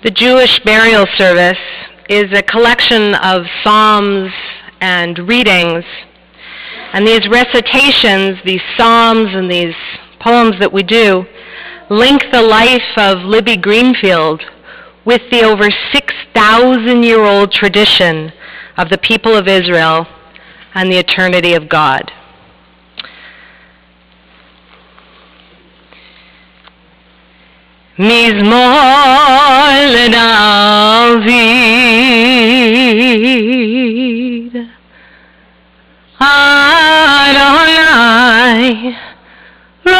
The Jewish burial service is a collection of psalms and readings, and these recitations, these psalms and these poems that we do, link the life of Libby Greenfield with the over 6,000-year-old tradition of the people of Israel and the eternity of God. Mizmor LeDavid, Adonai Roi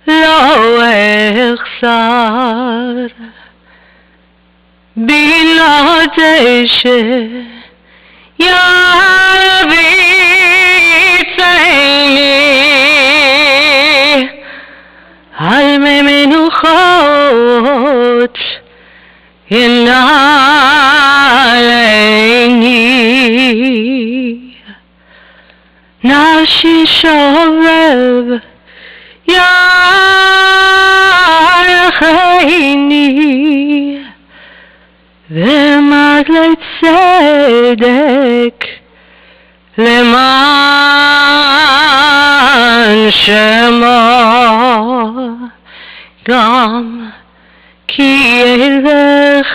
Lo Echsar Bilodeshe Yavi על מי מנוחות ינעלני נפשי שובב ירחני ומגלי צדק למען שמו גם כי ילך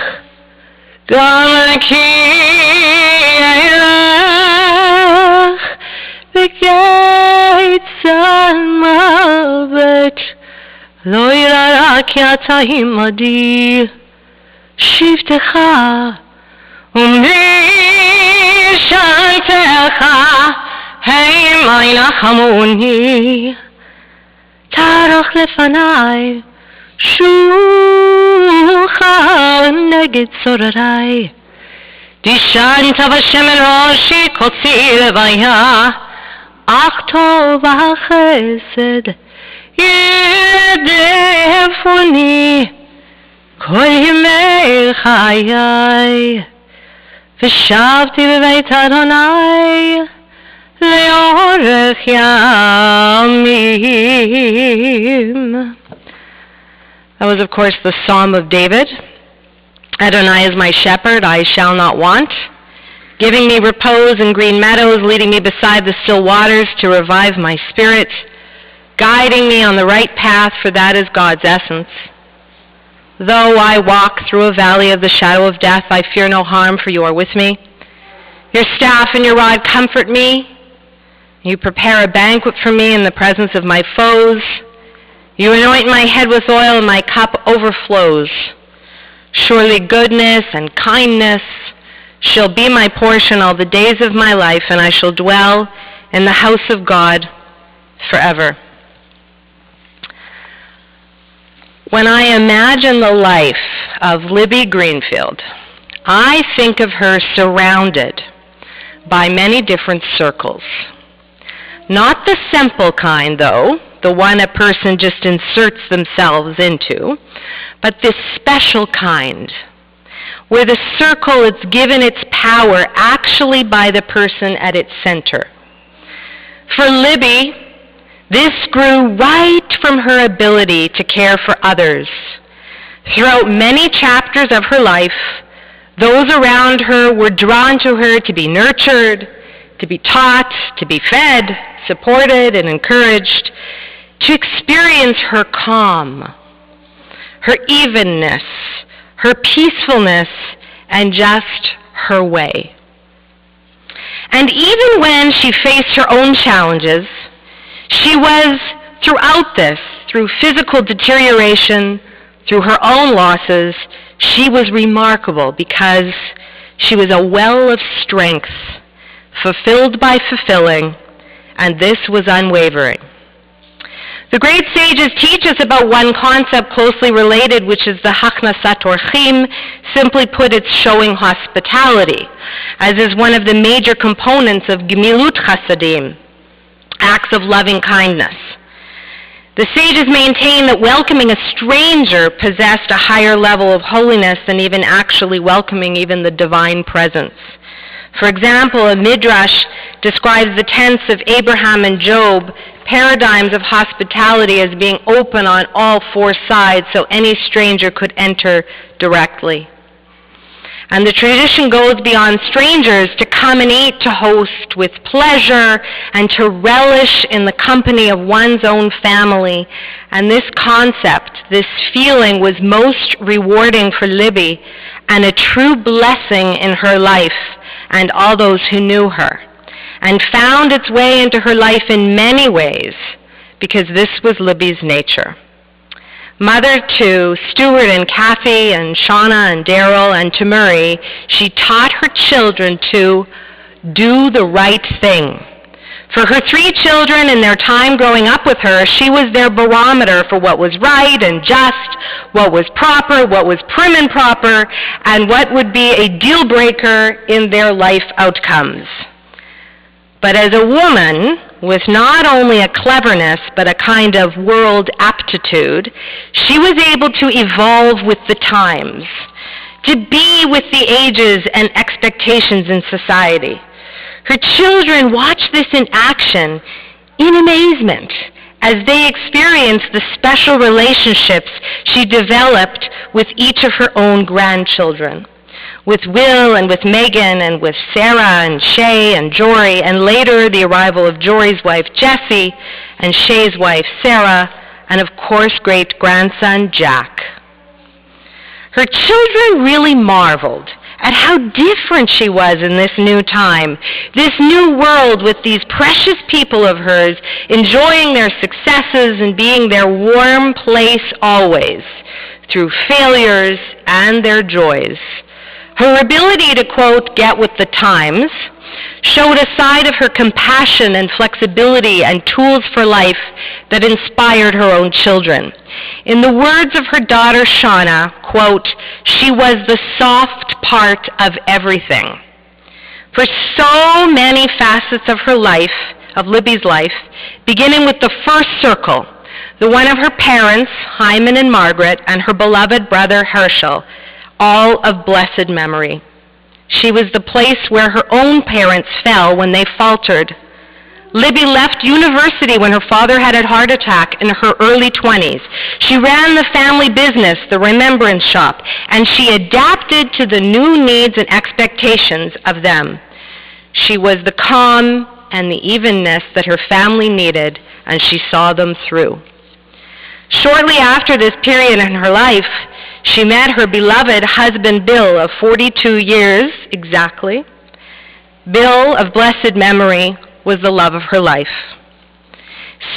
בגיא צל מוות לא ירא כי אתה עמדי שבטך ומשענתך המה ינחמוני תערוך לפניי שולחן נגד צורריי דשנת בשם אל ראשי קוצי לוויה אך טוב החסד ירדפוני כל ימי חיי ושבתי בבית אדוני לאורך ימים. That was, of course, the Psalm of David. Adonai is my shepherd, I shall not want, giving me repose in green meadows, leading me beside the still waters to revive my spirit, guiding me on the right path, for that is God's essence. Though I walk through a valley of the shadow of death, I fear no harm, for you are with me. Your staff and your rod comfort me. You prepare a banquet for me in the presence of my foes. You anoint my head with oil, and my cup overflows. Surely goodness and kindness shall be my portion all the days of my life, and I shall dwell in the house of God forever. When I imagine the life of Libby Greenfield, I think of her surrounded by many different circles. Not the simple kind, though, the one a person just inserts themselves into, but this special kind, where the circle is given its power actually by the person at its center. For Libby, this grew right from her ability to care for others. Throughout many chapters of her life, those around her were drawn to her to be nurtured, to be taught, to be fed, supported, and encouraged, to experience her calm, her evenness, her peacefulness, and just her way. And even when she faced her own challenges, she was, throughout this, through physical deterioration, through her own losses, she was remarkable because she was a well of strength, fulfilled by fulfilling, and this was unwavering. The great sages teach us about one concept closely related, which is the Hachnasat Orchim. Simply put, it's showing hospitality, as is one of the major components of Gemilut Chasadim, acts of loving kindness. The sages maintain that welcoming a stranger possessed a higher level of holiness than even actually welcoming even the divine presence. For example, a midrash describes the tents of Abraham and Job, paradigms of hospitality, as being open on all four sides so any stranger could enter directly. And the tradition goes beyond strangers to come and eat, to host with pleasure, and to relish in the company of one's own family. And this concept, this feeling, was most rewarding for Libby and a true blessing in her life and all those who knew her, and found its way into her life in many ways, because this was Libby's nature. Mother to Stuart and Kathy and Shauna and Daryl and to Murray, she taught her children to do the right thing. For her three children in their time growing up with her, she was their barometer for what was right and just, what was proper, what was prim and proper, and what would be a deal breaker in their life outcomes. But as a woman, with not only a cleverness, but a kind of world aptitude, she was able to evolve with the times, to be with the ages and expectations in society. Her children watched this in action in amazement as they experienced the special relationships she developed with each of her own grandchildren, with Will and with Megan and with Sarah and Shay and Jory, and later the arrival of Jory's wife Jessie and Shay's wife Sarah, and of course great-grandson Jack. Her children really marveled at how different she was in this new time, this new world with these precious people of hers enjoying their successes and being their warm place always, through failures and their joys. Her ability to, quote, get with the times, showed a side of her compassion and flexibility and tools for life that inspired her own children. In the words of her daughter Shauna, quote, she was the soft part of everything. For so many facets of her life, of Libby's life, beginning with the first circle, the one of her parents, Hyman and Margaret, and her beloved brother Herschel, all of blessed memory. She was the place where her own parents fell when they faltered. Libby left university when her father had a heart attack in her early 20s. She ran the family business, the Remembrance Shop, and she adapted to the new needs and expectations of them. She was the calm and the evenness that her family needed, and she saw them through. Shortly after this period in her life, she met her beloved husband, Bill, of 42 years exactly. Bill, of blessed memory, was the love of her life.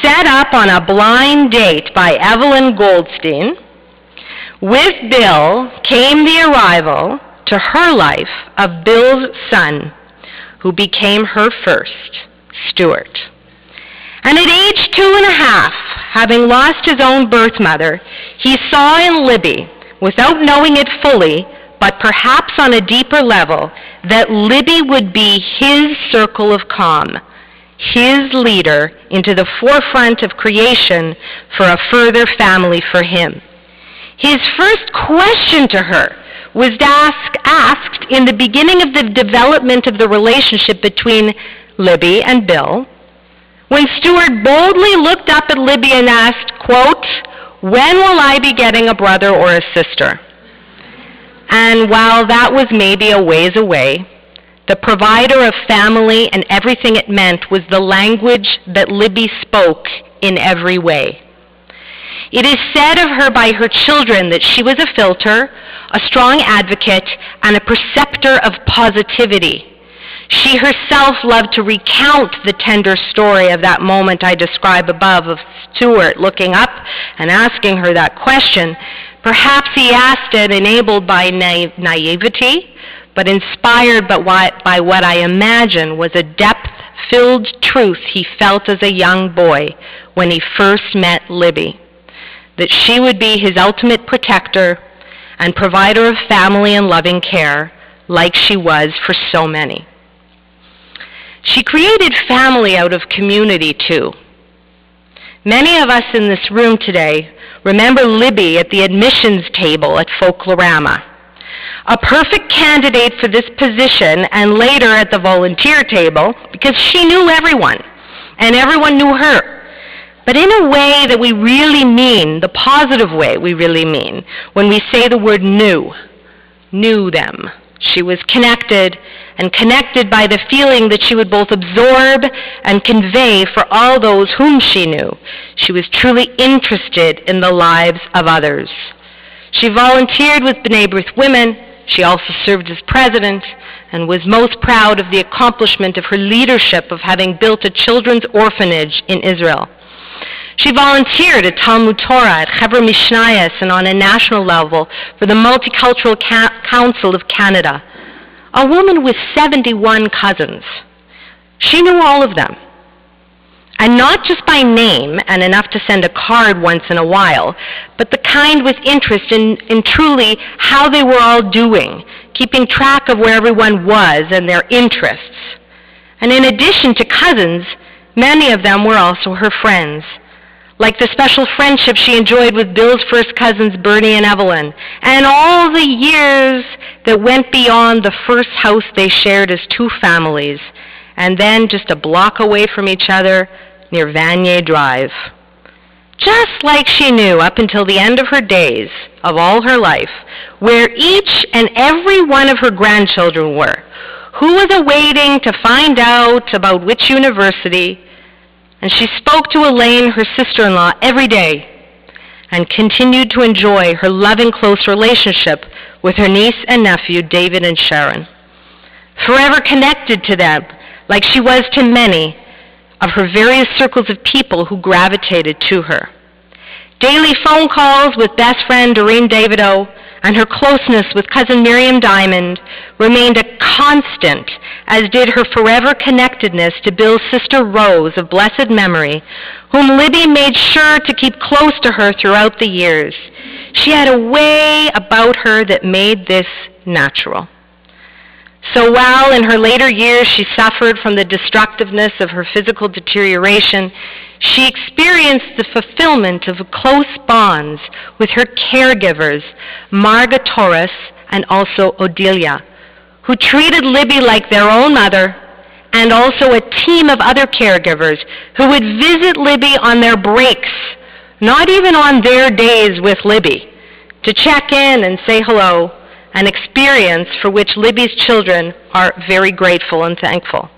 Set up on a blind date by Evelyn Goldstein, with Bill came the arrival to her life of Bill's son, who became her first, Stuart. And at age 2.5, having lost his own birth mother, he saw in Libby, without knowing it fully, but perhaps on a deeper level, that Libby would be his circle of calm, his leader into the forefront of creation for a further family for him. His first question to her was asked in the beginning of the development of the relationship between Libby and Bill, when Stuart boldly looked up at Libby and asked, quote, when will I be getting a brother or a sister? And while that was maybe a ways away, the provider of family and everything it meant was the language that Libby spoke in every way. It is said of her by her children that she was a filter, a strong advocate, and a preceptor of positivity. She herself loved to recount the tender story of that moment I describe above of Stuart looking up and asking her that question. Perhaps he asked it enabled by naivety, but inspired by what I imagine was a depth-filled truth he felt as a young boy when he first met Libby, that she would be his ultimate protector and provider of family and loving care, like she was for so many. She created family out of community, too. Many of us in this room today remember Libby at the admissions table at Folklorama. a perfect candidate for this position and later at the volunteer table because she knew everyone and everyone knew her. But in a way that we really mean, the positive way we really mean, when we say the word knew them. She was connected, and connected by the feeling that she would both absorb and convey for all those whom she knew. She was truly interested in the lives of others. She volunteered with B'nai B'rith women. She also served as president and was most proud of the accomplishment of her leadership of having built a children's orphanage in Israel. She volunteered at Talmud Torah, at Chevra Mishnayos, and on a national level for the Multicultural Council of Canada. A woman with 71 cousins. She knew all of them. And not just by name and enough to send a card once in a while, but the kind with interest in truly how they were all doing, keeping track of where everyone was and their interests. And in addition to cousins, many of them were also her friends, like the special friendship she enjoyed with Bill's first cousins, Bernie and Evelyn, and all the years that went beyond the first house they shared as two families, and then just a block away from each other near Vanier Drive. Just like she knew up until the end of her days, of all her life, where each and every one of her grandchildren were, who was awaiting to find out about which university. And she spoke to Elaine, her sister-in-law, every day and continued to enjoy her loving, close relationship with her niece and nephew, David and Sharon. Forever connected to them, like she was to many of her various circles of people who gravitated to her. Daily phone calls with best friend Doreen Davidow and her closeness with cousin Miriam Diamond remained a constant, as did her forever connectedness to Bill's sister Rose of blessed memory, whom Libby made sure to keep close to her throughout the years. She had a way about her that made this natural. So while in her later years she suffered from the destructiveness of her physical deterioration, she experienced the fulfillment of close bonds with her caregivers, Marga Torres and also Odelia, who treated Libby like their own mother, and also a team of other caregivers who would visit Libby on their breaks, not even on their days with Libby, to check in and say hello, an experience for which Libby's children are very grateful and thankful.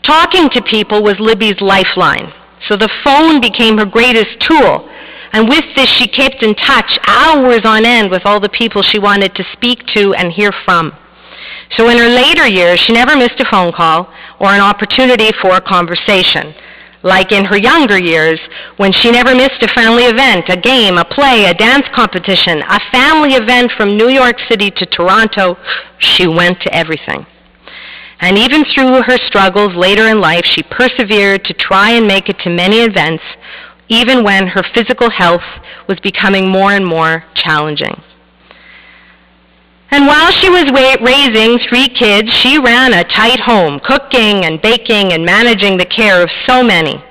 Talking to people was Libby's lifeline, so the phone became her greatest tool, and with this she kept in touch hours on end with all the people she wanted to speak to and hear from. So in her later years, she never missed a phone call or an opportunity for a conversation, like in her younger years, when she never missed a family event, a game, a play, a dance competition, a family event from New York City to Toronto. She went to everything. And even through her struggles later in life, she persevered to try and make it to many events, even when her physical health was becoming more and more challenging. And while she was raising 3 kids, she ran a tight home, cooking and baking and managing the care of so many.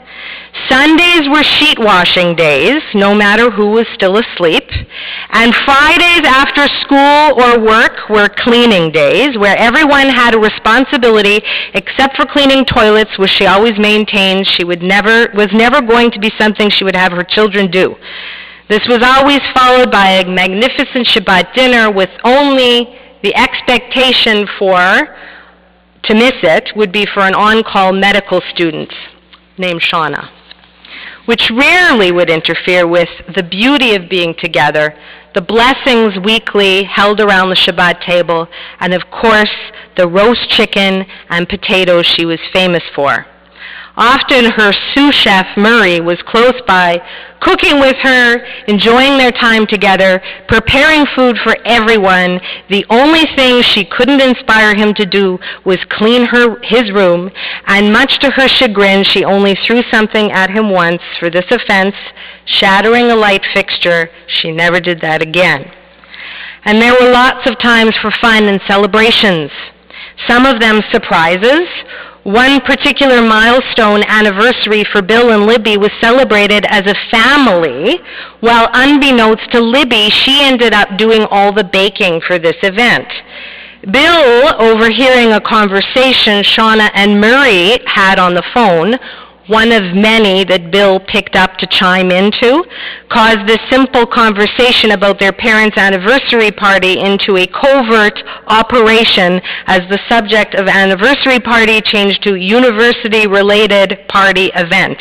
Sundays were sheet washing days, no matter who was still asleep. And Fridays after school or work were cleaning days, where everyone had a responsibility except for cleaning toilets, which she always maintained was never going to be something she would have her children do. This was always followed by a magnificent Shabbat dinner with only the expectation to miss it would be for an on-call medical student named Shauna, which rarely would interfere with the beauty of being together, the blessings weekly held around the Shabbat table, and of course, the roast chicken and potatoes she was famous for. Often her sous chef, Murray, was close by, cooking with her, enjoying their time together, preparing food for everyone. The only thing she couldn't inspire him to do was clean his room, and much to her chagrin, she only threw something at him once for this offense, shattering a light fixture. She never did that again. And there were lots of times for fun and celebrations, some of them surprises, One particular milestone anniversary for Bill and Libby was celebrated as a family, while unbeknownst to Libby, she ended up doing all the baking for this event. Bill, overhearing a conversation Shauna and Murray had on the phone, one of many that Bill picked up to chime into, caused this simple conversation about their parents' anniversary party into a covert operation as the subject of anniversary party changed to university-related party event.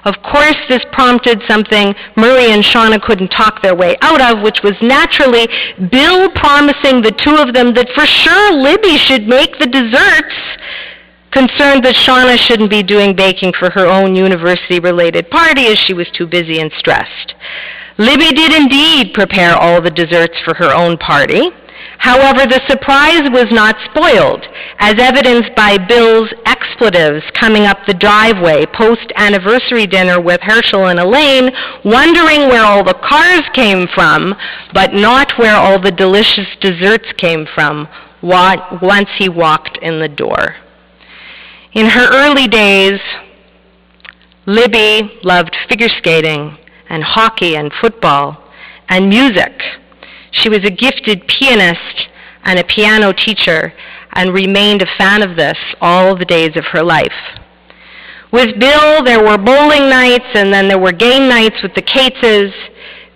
Of course, this prompted something Murray and Shauna couldn't talk their way out of, which was naturally Bill promising the two of them that for sure Libby should make the desserts, concerned that Shauna shouldn't be doing baking for her own university-related party as she was too busy and stressed. Libby did indeed prepare all the desserts for her own party. However, the surprise was not spoiled, as evidenced by Bill's expletives coming up the driveway post-anniversary dinner with Herschel and Elaine, wondering where all the cars came from, but not where all the delicious desserts came from once he walked in the door. In her early days, Libby loved figure skating and hockey and football and music. She was a gifted pianist and a piano teacher and remained a fan of this all the days of her life. With Bill, there were bowling nights, and then there were game nights with the Cateses.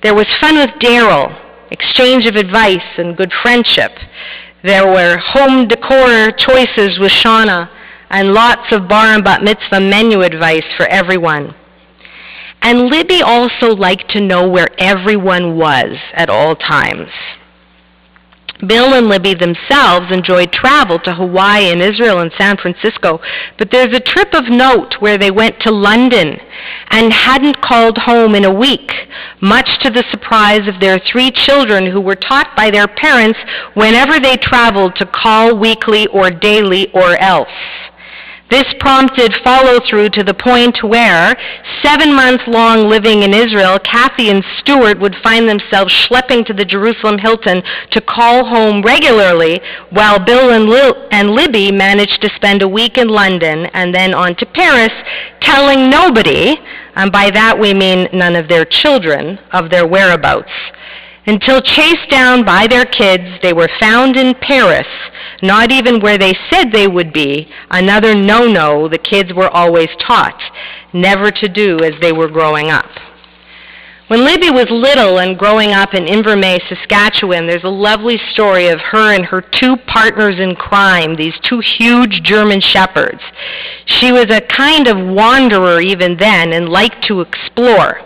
There was fun with Daryl, exchange of advice and good friendship. There were home decor choices with Shauna, and lots of bar and bat mitzvah menu advice for everyone. And Libby also liked to know where everyone was at all times. Bill and Libby themselves enjoyed travel to Hawaii and Israel and San Francisco, but there's a trip of note where they went to London and hadn't called home in a week, much to the surprise of their 3 children who were taught by their parents whenever they traveled to call weekly or daily or else. This prompted follow-through to the point where, 7 months long living in Israel, Kathy and Stuart would find themselves schlepping to the Jerusalem Hilton to call home regularly, while Bill and Libby managed to spend a week in London and then on to Paris, telling nobody, and by that we mean none of their children, of their whereabouts. Until chased down by their kids, they were found in Paris, not even where they said they would be, another no-no the kids were always taught, never to do as they were growing up. When Libby was little and growing up in Invermay, Saskatchewan, there's a lovely story of her and her 2 partners in crime, these 2 huge German shepherds. She was a kind of wanderer even then and liked to explore.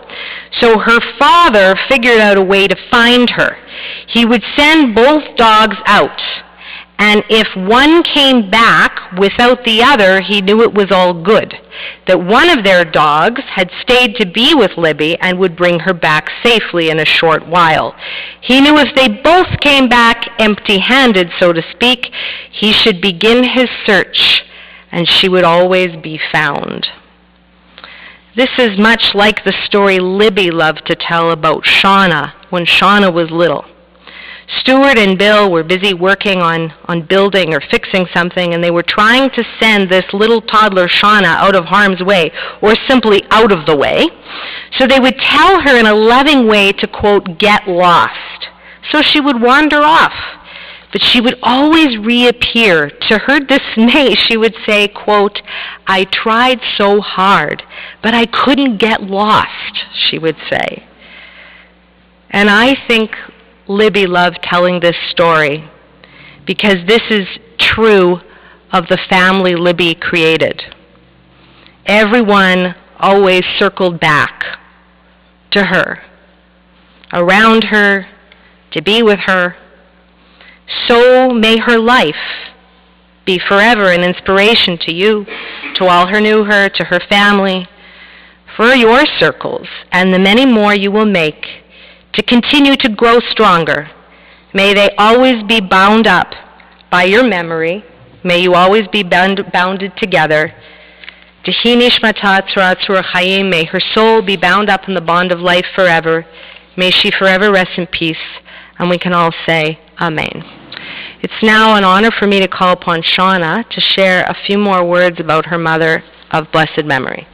So her father figured out a way to find her. He would send both dogs out, and if one came back without the other, he knew it was all good, that one of their dogs had stayed to be with Libby and would bring her back safely in a short while. He knew if they both came back empty-handed, so to speak, he should begin his search, and she would always be found. This is much like the story Libby loved to tell about Shauna when Shauna was little. Stuart and Bill were busy working on building or fixing something, and they were trying to send this little toddler Shauna out of harm's way, or simply out of the way. So they would tell her in a loving way to, quote, get lost. So she would wander off. But she would always reappear. To her dismay, she would say, quote, I tried so hard, but I couldn't get lost, she would say. And I think Libby loved telling this story because this is true of the family Libby created. Everyone always circled back to her, around her, to be with her. So may her life be forever an inspiration to you, to all who knew her, to her family, for your circles and the many more you will make to continue to grow stronger. May they always be bound up by your memory. May you always be bounded together. Tehi nishmata tzura tzur chayim. May her soul be bound up in the bond of life forever. May she forever rest in peace. And we can all say, Amen. It's now an honor for me to call upon Shauna to share a few more words about her mother of blessed memory.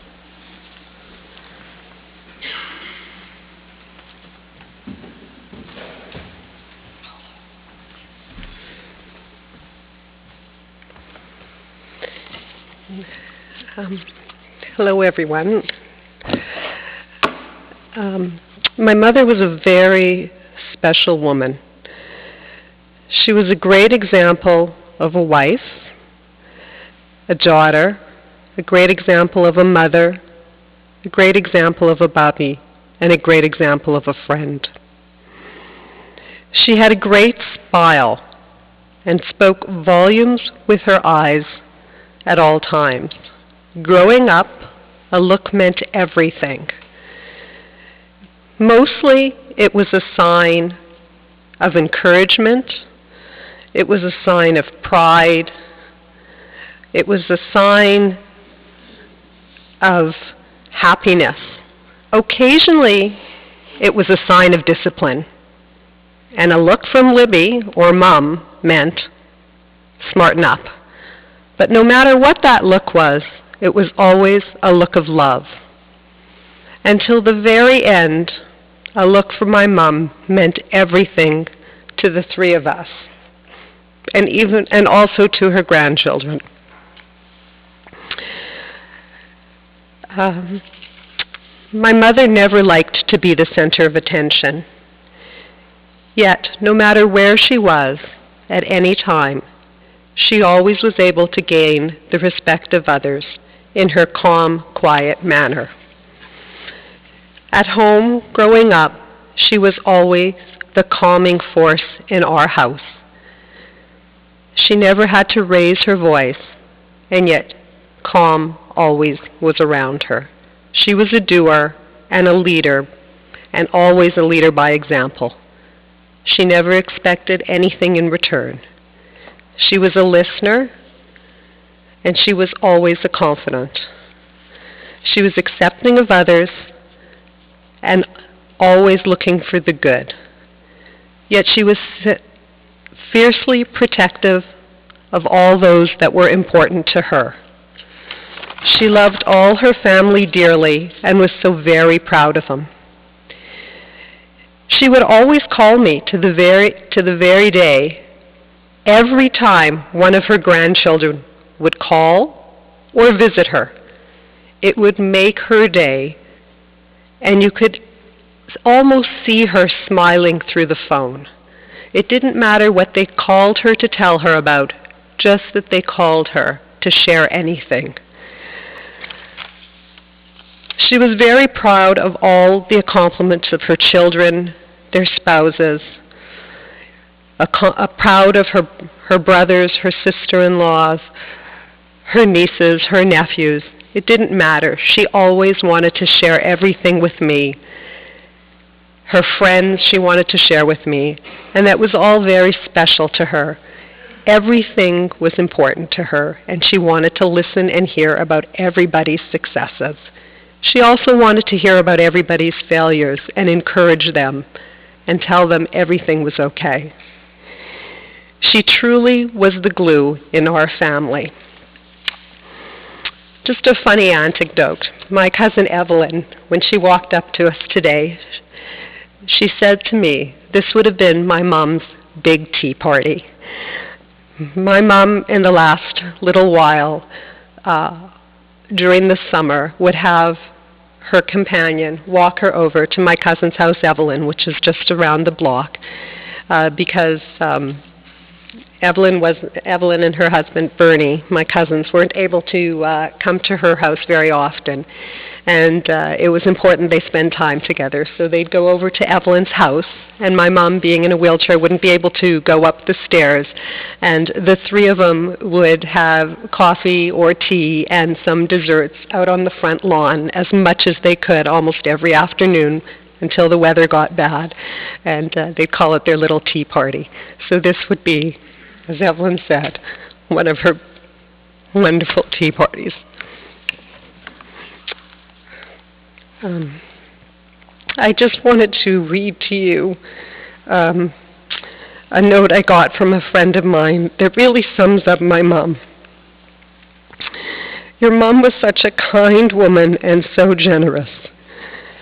Hello, everyone. My mother was a very special woman. She was a great example of a wife, a daughter, a great example of a mother, a great example of a Bobby, and a great example of a friend. She had a great smile and spoke volumes with her eyes at all times. Growing up, a look meant everything. Mostly, it was a sign of encouragement. It was a sign of pride. It was a sign of happiness. Occasionally, it was a sign of discipline. And a look from Libby, or Mom, meant smarten up. But no matter what that look was, it was always a look of love. Until the very end, a look from my mom meant everything to the three of us, and also to her grandchildren. My mother never liked to be the center of attention. Yet, no matter where she was, at any time, she always was able to gain the respect of others in her calm, quiet manner. At home, growing up, she was always the calming force in our house. She never had to raise her voice, and yet calm always was around her. She was a doer and a leader, and always a leader by example. She never expected anything in return. She was a listener, and she was always a confidant. She was accepting of others and always looking for the good. Yet she was fiercely protective of all those that were important to her. She loved all her family dearly and was so very proud of them. She would always call me to the very day, every time one of her grandchildren would call or visit her. It would make her day, and you could almost see her smiling through the phone. It didn't matter what they called her to tell her about, just that they called her to share anything. She was very proud of all the accomplishments of her children, their spouses, proud of her brothers, her sister-in-laws, her nieces, her nephews. It didn't matter. She always wanted to share everything with me. Her friends she wanted to share with me, and that was all very special to her. Everything was important to her, and she wanted to listen and hear about everybody's successes. She also wanted to hear about everybody's failures and encourage them and tell them everything was okay. She truly was the glue in our family. Just a funny anecdote. My cousin Evelyn, when she walked up to us today, she said to me, this would have been my mom's big tea party. My mom, in the last little while, during the summer, would have her companion walk her over to my cousin's house, Evelyn, which is just around the block, because Evelyn and her husband, Bernie, my cousins, weren't able to come to her house very often. And it was important they spend time together. So they'd go over to Evelyn's house, and my mom, being in a wheelchair, wouldn't be able to go up the stairs. And the three of them would have coffee or tea and some desserts out on the front lawn as much as they could almost every afternoon until the weather got bad. And they'd call it their little tea party. So this would be, as Evelyn said, one of her wonderful tea parties. I just wanted to read to you a note I got from a friend of mine that really sums up my mom. Your mom was such a kind woman and so generous.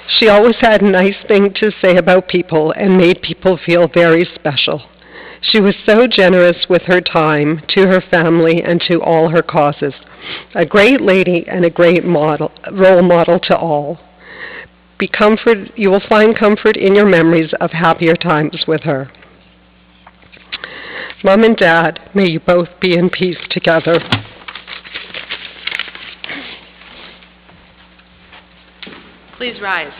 She always had nice things to say about people and made people feel very special. She was so generous with her time to her family and to all her causes. A great lady and a great role model to all. You will find comfort in your memories of happier times with her. Mom and Dad, may you both be in peace together. Please rise.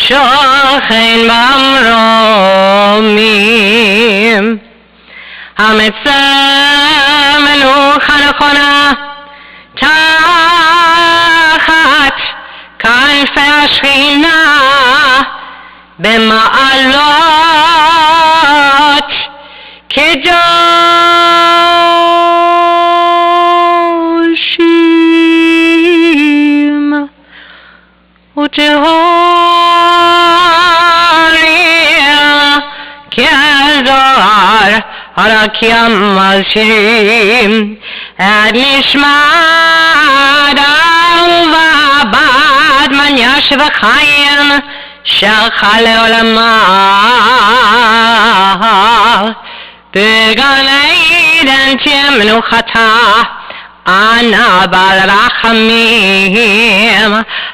شاخین بامرومیم همه سمنو خنخونه تحت کنف اشخینه به معلات که جاشیم و جهاریم که دار حرکیم ماشیم نشمدم و بعد من یشب خیم شخل علما بگانیدن تیمنو خطا انا بالرحمیم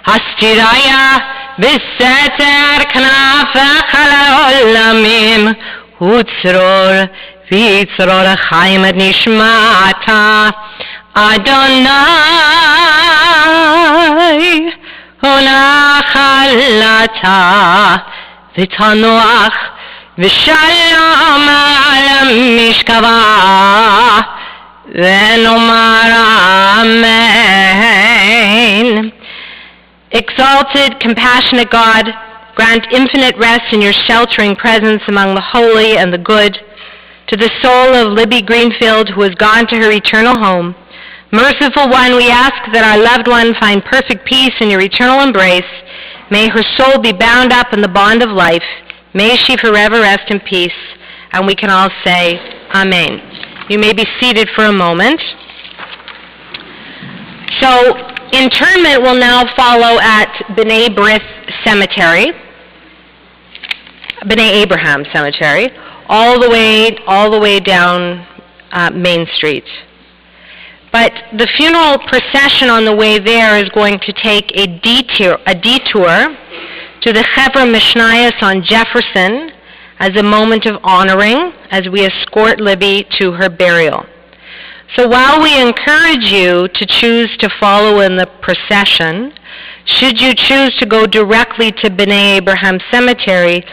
هستی رایا بستر کناف خلالمیم هوترور ویترور خیمت نشمتا ادونای هنا خلتا ویتانوخ وشلام علم میشکوا ونمار amen. Exalted, compassionate God, grant infinite rest in your sheltering presence among the holy and the good to the soul of Libby Greenfield, who has gone to her eternal home. Merciful One, we ask that our loved one find perfect peace in your eternal embrace. May her soul be bound up in the bond of life. May she forever rest in peace. And we can all say, Amen. You may be seated for a moment. So, interment will now follow at B'nai Abraham Cemetery, all the way down Main Street. But the funeral procession on the way there is going to take a detour to the Chevra Mishnayos on Jefferson as a moment of honoring as we escort Libby to her burial. So while we encourage you to choose to follow in the procession, should you choose to go directly to B'nai Abraham Cemetery,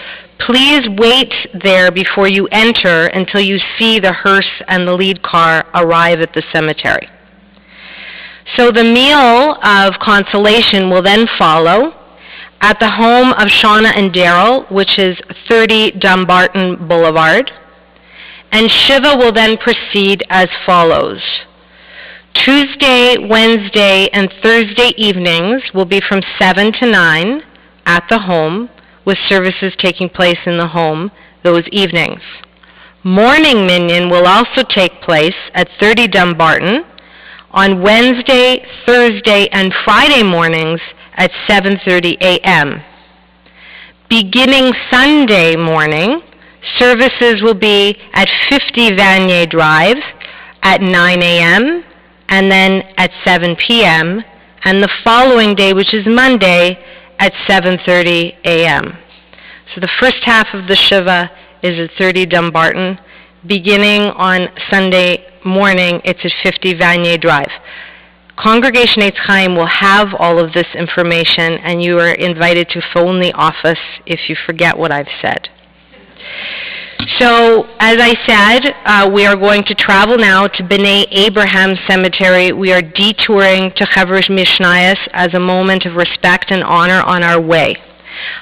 please wait there before you enter until you see the hearse and the lead car arrive at the cemetery. So the meal of consolation will then follow at the home of Shauna and Daryl, which is 30 Dumbarton Boulevard. And Shiva will then proceed as follows. Tuesday, Wednesday, and Thursday evenings will be from 7 to 9 at the home, with services taking place in the home those evenings. Morning Minyan will also take place at 30 Dumbarton on Wednesday, Thursday, and Friday mornings at 7:30 a.m. Beginning Sunday morning, services will be at 50 Vanier Drive at 9 a.m. and then at 7 p.m. and the following day, which is Monday, at 7:30 a.m. So the first half of the Shiva is at 30 Dumbarton. Beginning on Sunday morning, it's at 50 Vanier Drive. Congregation Eitz Chaim will have all of this information, and you are invited to phone the office if you forget what I've said. So, as I said, we are going to travel now to B'nai Abraham Cemetery. We are detouring to Chevrosh Mishnayos as a moment of respect and honor on our way.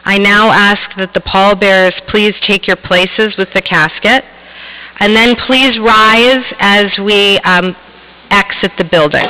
I now ask that the pallbearers please take your places with the casket, and then please rise as we exit the building.